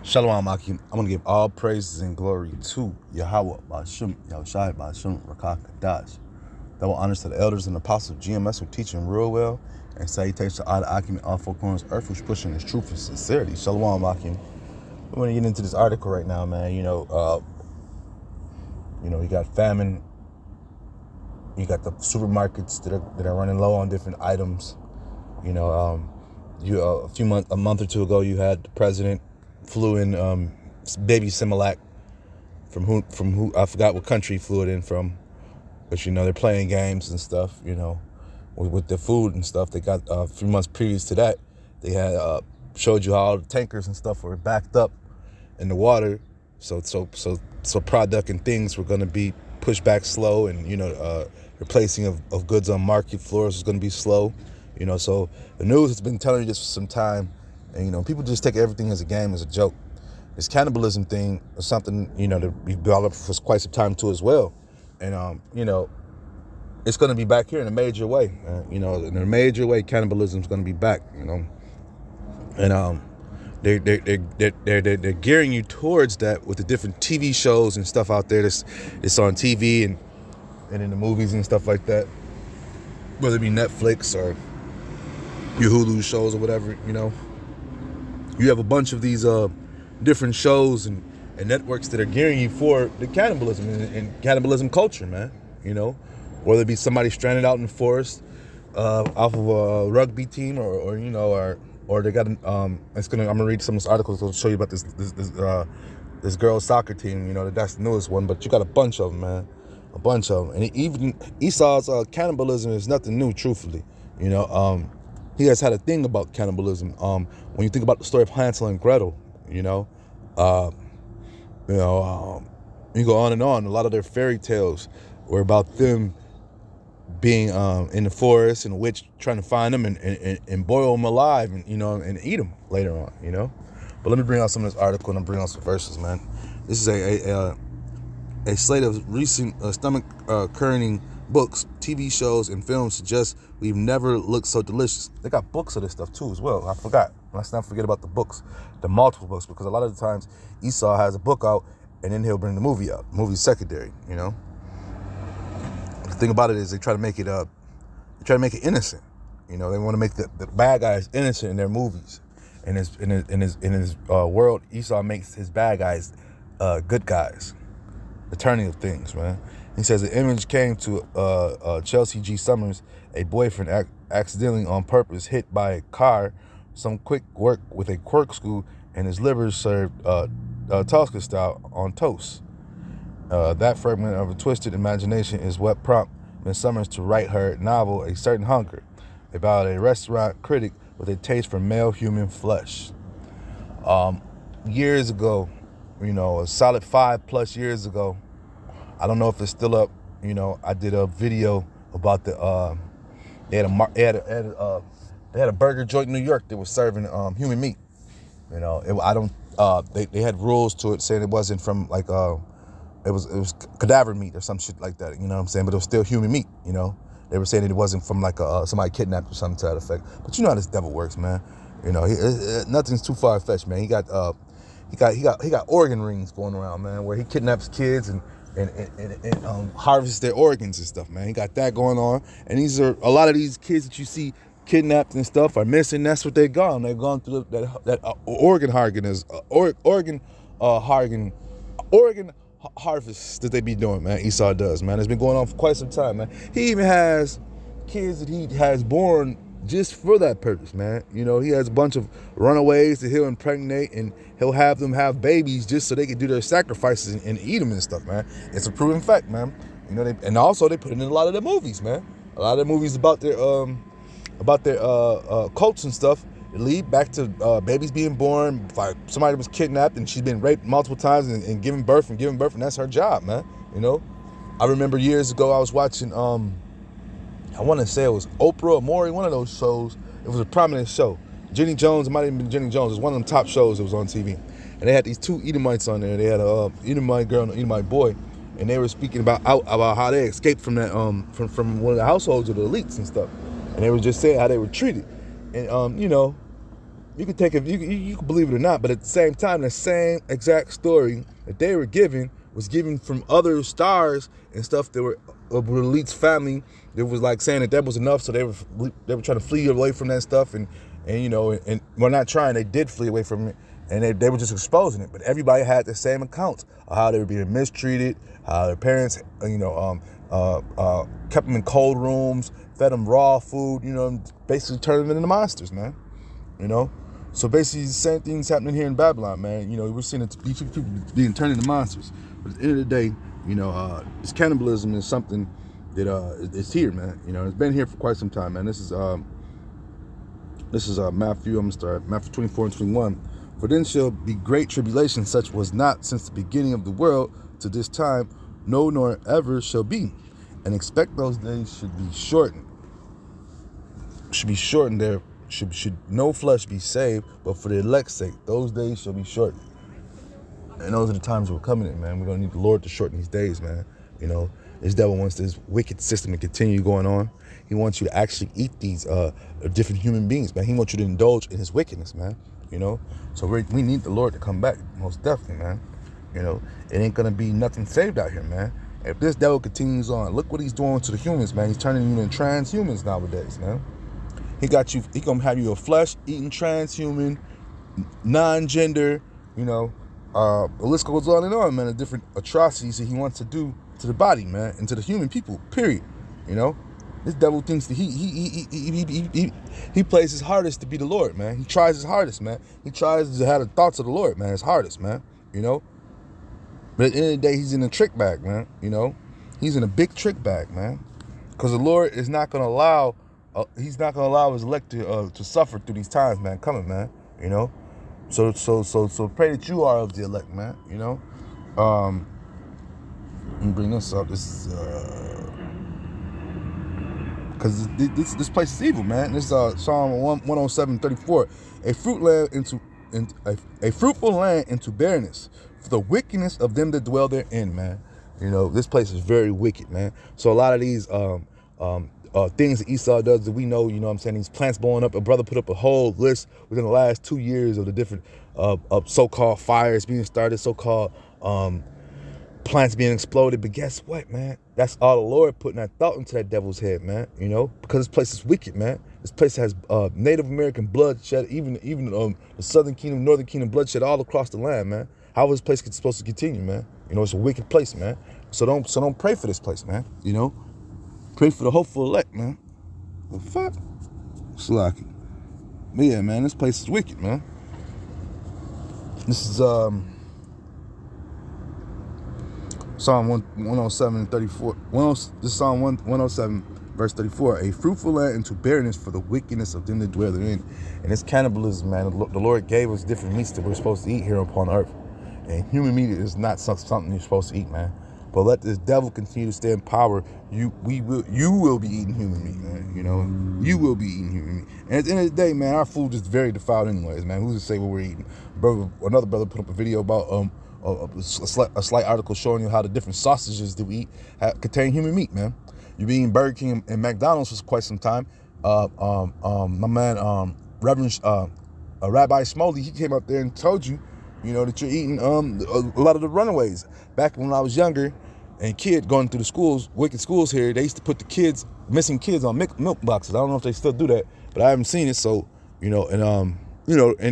Shalom, Akim. I'm going to give all praises and glory to Yahweh, Ba'ashim, Yahushai, Ba'ashim, Rakak, Kadash. That will honors to the elders and apostles of GMS who teach him real well. And salutations to all the Akim in all four corners of earth who's pushing his truth and sincerity. Shalom, Akim. We're going to get into this article right now, man. You got famine. You got the supermarkets that are running low on different items. A month or two ago, you had the president flew in baby Similac from who I forgot what country he flew it in from, but they're playing games and stuff. With the food and stuff. They got a few months previous to that, they had showed you how all the tankers and stuff were backed up in the water, so product and things were going to be pushed back slow, and replacing of goods on market floors is going to be slow. So the news has been telling you this for some time, and people just take everything as a game, as a joke. This cannibalism thing is something that we developed for quite some time too as well, and it's going to be back here in a major way. In a major way, cannibalism is going to be back. And they're gearing you towards that with the different TV shows and stuff out there that's on TV and in the movies and stuff like that, whether it be Netflix or your Hulu shows or whatever. You have a bunch of these different shows and networks that are gearing you for the cannibalism and cannibalism culture, man. Whether it be somebody stranded out in the forest off of a rugby team, or they got I'm gonna read some of these articles to show you about this girls soccer team. That's the newest one, but you got a bunch of them, man, a bunch of them. And even Esau's cannibalism is nothing new, truthfully. He has had a thing about cannibalism. When you think about the story of Hansel and Gretel, you go on and on. A lot of their fairy tales were about them being in the forest and a witch trying to find them and boil them alive and eat them later on. But let me bring out some of this article and I'm bring out some verses, man. This is a slate of recent stomach churning books, TV shows, and films suggest we've never looked so delicious. They got books of this stuff too as well. I forgot. Let's not forget about the books, the multiple books, because a lot of the times Esau has a book out and then he'll bring the movie out. The movie's secondary. The thing about it is they try to make it innocent. They want to make the bad guys innocent in their movies. In his world, Esau makes his bad guys good guys. The turning of things, man. He says the image came to Chelsea G. Summers, a boyfriend accidentally on purpose hit by a car, some quick work with a corkscrew, and his liver served Tosca style on toast. That fragment of a twisted imagination is what prompted Miss Summers to write her novel A Certain Hunger, about a restaurant critic with a taste for male human flesh. Years ago, a solid 5+ years ago, I don't know if it's still up. I did a video about they had a burger joint in New York that was serving human meat. They had rules to it saying it wasn't from it was cadaver meat or some shit like that. What I'm saying? But it was still human meat. They were saying it wasn't from somebody kidnapped or something to that effect. But you know how this devil works, man. Nothing's too far fetched, man. He got organ rings going around, man, where he kidnaps kids and harvests their organs and stuff, man. He got that going on, and a lot of these kids that you see kidnapped and stuff are missing. That's what they're gone. They're gone through that organ harvest that they be doing, man. Esau does, man. It's been going on for quite some time, man. He even has kids that he has born just for that purpose, man. He has a bunch of runaways that he'll impregnate, and he'll have them have babies just so they can do their sacrifices and eat them and stuff, man. It's a proven fact, man. And also they put it in a lot of their movies, man. A lot of their movies about their cults and stuff lead back to babies being born, like somebody was kidnapped and she's been raped multiple times and giving birth, and that's her job, man. I remember years ago I was watching I want to say it was Oprah or Maury, one of those shows. It was a prominent show. Jenny Jones, it might have been Jenny Jones. It was one of them top shows that was on TV. And they had these two Edomites on there. They had a Edomite girl and an Edomite boy. And they were speaking about how they escaped from that from one of the households of the elites and stuff. And they were just saying how they were treated. And you could take it, you could believe it or not, but at the same time, the same exact story that they were given was given from other stars and stuff that were of elite's family. It was like saying that was enough, so they were trying to flee away from that stuff, and well, not trying, they did flee away from it, and they were just exposing it. But everybody had the same accounts of how they were being mistreated, how their parents, kept them in cold rooms, fed them raw food, basically turning them into monsters, man. So basically the same thing's happening here in Babylon, man. We're seeing these people being turned into monsters. But at the end of the day, this cannibalism is something that it's here, man. It's been here for quite some time, man. This is Matthew. I'm gonna start Matthew 24 and 21. For then shall be great tribulation, such was not since the beginning of the world to this time, no, nor ever shall be. And expect those days should be shortened. There should no flesh be saved, but for the elect's sake, those days shall be shortened. And those are the times we're coming in, man. We're gonna need the Lord to shorten these days, man. This devil wants this wicked system to continue going on. He wants you to actually eat these different human beings, man. He wants you to indulge in his wickedness, man. So we need the Lord to come back, most definitely, man. It ain't gonna be nothing saved out here, man. If this devil continues on, look what he's doing to the humans, man. He's turning you into transhumans nowadays, man. He gonna have you a flesh-eating transhuman, non-gender, the list goes on and on, man, the different atrocities that he wants to do to the body, man, and to the human people, period. This devil thinks that he plays his hardest to be the Lord, man. He tries his hardest, man. He tries to have the thoughts of the Lord, man, his hardest, man, But at the end of the day, he's in a trick bag, man, He's in a big trick bag, man. Because the Lord is not going to allow, he's not going to allow his elect to suffer through these times, man, coming, man, So pray that you are of the elect, man, Let me bring this up. This is, because this place is evil, man. This is Psalm 107:34. A fruitful land into barrenness, for the wickedness of them that dwell therein, man. This place is very wicked, man. So a lot of these things that Esau does that we know, these plants blowing up. A brother put up a whole list within the last 2 years of the different so-called fires being started, so-called plants being exploded. But guess what, man? That's all the Lord putting that thought into that devil's head, man. Because this place is wicked, man. This place has Native American bloodshed, even the Southern Kingdom, Northern Kingdom bloodshed all across the land, man. How is this place supposed to continue, man? It's a wicked place, man. So don't pray for this place, man. Pray for the hopeful elect, man. The fuck? Slacky. But yeah, man, this place is wicked, man. This is Psalm 107:34. This is Psalm 107, verse 34. A fruitful land into barrenness, for the wickedness of them that dwell therein. And it's cannibalism, man. The Lord gave us different meats that we're supposed to eat here upon earth. And human meat is not something you're supposed to eat, man. But let this devil continue to stay in power. You will be eating human meat, man. You will be eating human meat. And at the end of the day, man, our food is very defiled anyways, man. Who's to say what we're eating? Another brother put up a video about a slight article showing you how the different sausages that we eat contain human meat, man. You've been eating Burger King and McDonald's for quite some time. My man, Reverend Rabbi Smoley, he came up there and told you, that you're eating a lot of the runaways. Back when I was younger and kid going through the schools, wicked schools here, they used to put the missing kids on milk boxes. I don't know if they still do that, but I haven't seen it. So, and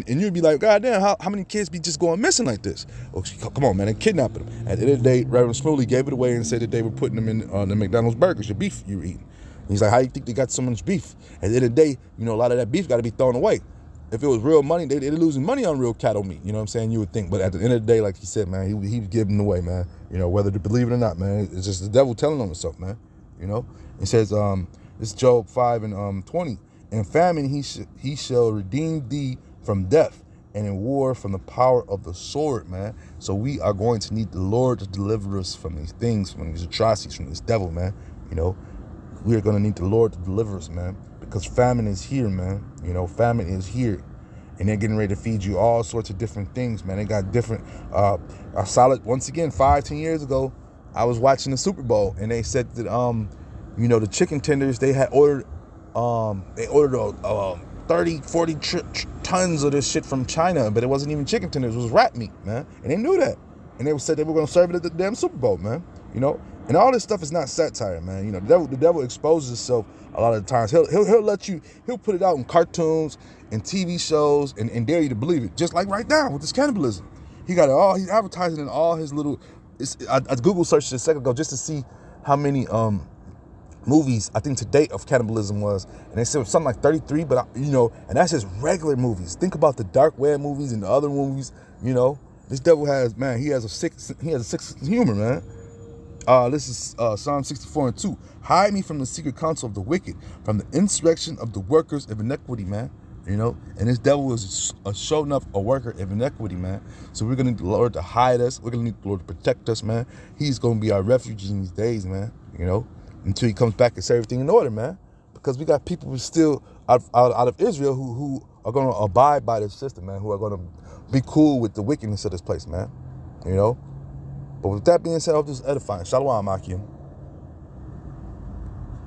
you'd be like, God damn, how many kids be just going missing like this? Well, come on, man, they kidnapping them. At the end of the day, Reverend Smoley gave it away and said that they were putting them in the McDonald's burgers, the beef you were eating. And he's like, how do you think they got so much beef? At the end of the day, a lot of that beef got to be thrown away. If it was real money, they're losing money on real cattle meat. You know what I'm saying? You would think. But at the end of the day, like he said, man, he was giving it away, man. Whether to believe it or not, man. It's just the devil telling on himself, man. It says, it's Job 5 and 20. In famine he shall redeem thee from death, and in war from the power of the sword, man. So we are going to need the Lord to deliver us from these things, from these atrocities, from this devil, man. We are going to need the Lord to deliver us, man. Because famine is here, man. Famine is here. And they're getting ready to feed you all sorts of different things, man. They got different, a solid, once again, 5-10 years ago, I was watching the Super Bowl, and they said that, the chicken tenders, they had ordered, 30, 40 tons of this shit from China, but it wasn't even chicken tenders, it was rat meat, man. And they knew that. And they said they were going to serve it at the damn Super Bowl, man. You know? And all this stuff is not satire, man. You know, the devil exposes himself a lot of the times. He'll let you, he'll put it out in cartoons and TV shows and dare you to believe it. Just like right now with this cannibalism. He got it all, he's advertising in all his little, I Google searched it a second ago just to see how many movies I think to date of cannibalism was, and they said something like 33, but you know, and that's just regular movies. Think about the dark web movies and the other movies, you know. This devil has, man, he has a sick sense of humor, man. This is Psalm 64:2. Hide me from the secret counsel of the wicked, from the insurrection of the workers of iniquity, man. You know, and this devil is sure enough a worker of iniquity, man. So we're gonna need the Lord to hide us. We're gonna need the Lord to protect us, man. He's gonna be our refuge in these days, man. You know, until he comes back and set everything in order, man. Because we got people who still out of Israel who are gonna abide by this system, man. Who are gonna be cool with the wickedness of this place, man. You know. But with that being said, I'll just edifying. Shalom, Akim.